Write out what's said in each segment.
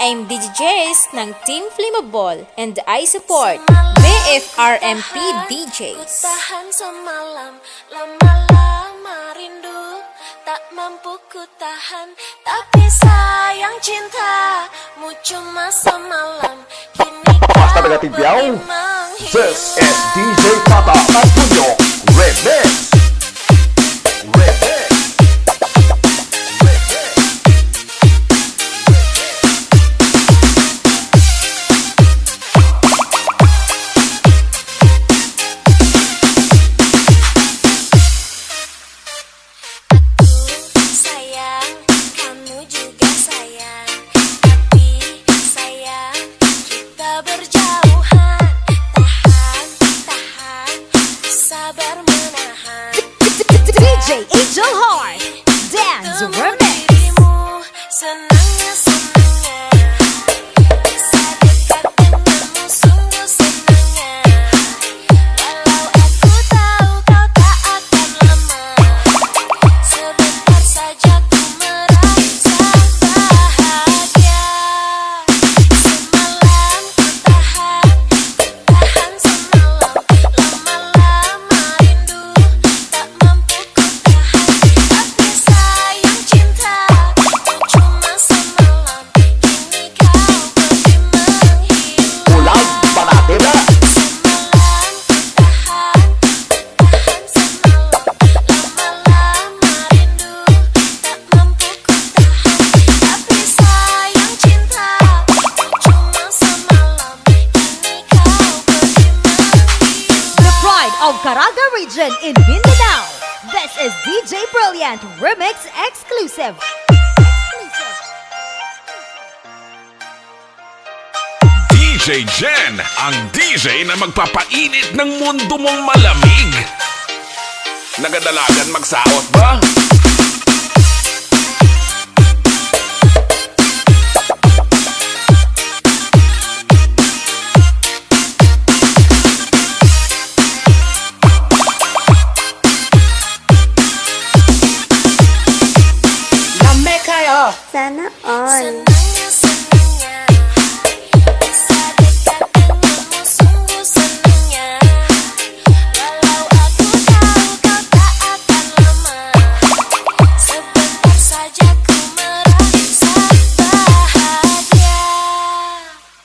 I'm DJs ng Team Flammable and I support BFRMP DJs. Tahan semalam, lama-lama rindu, tak mampu ku tahan, tapi sayang cintamu cuma semalam. Kini kau pergi menghilang. This is DJ Tata Antonio Remix. DJ Angel Heart Dance Remix. Senangnya, senangnya bisa dekat denganmu, sungguh senangnya. Walau aku tahu kau tak akan lama, sebentar saja ku merasa bahagia. Semalam ku tahan semalam, lama-lama rindu, tak mampu ku tahan, tapi sayang cintamu cuma semalam. Kini kau pergi menghilang. Ulang panatira. Semalam ku tahan semalam, lama-lama rindu, tak mampu ku tahan, tapi sayang cintamu cuma semalam. Kini kau pergi menghilang. The pride of Caraga region in Mindanao. This is DJ Brilliant Remix exclusive. DJ Jen, ang DJ na magpapainit ng mundo mong malamig. Nagadalagan magsaot ba? Sana all. Senangnya, senangnya bisa dekat denganmu, sungguh senangnya. Walau aku tahu kau tak akan lama, sebentar saja ku merasa bahagia.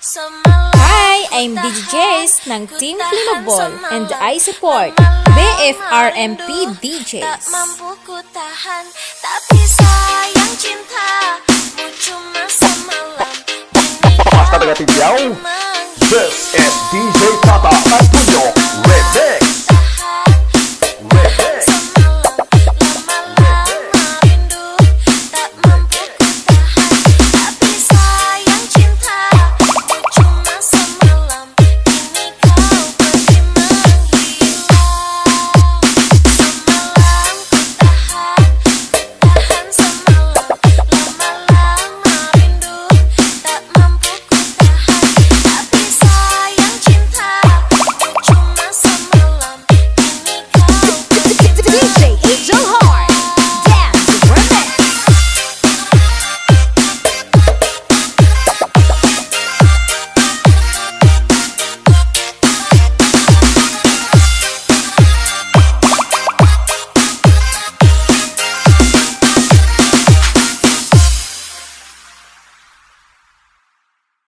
Semalam Hi, I'm DJs ng Team Flammable and I support BFRMP tak DJs. mampu ku tahan, tapi sayang cintamu cuma semalam. Kini Basta kau taga Tibiao. pergi This menghilang. is DJ Tata Antonio Remix.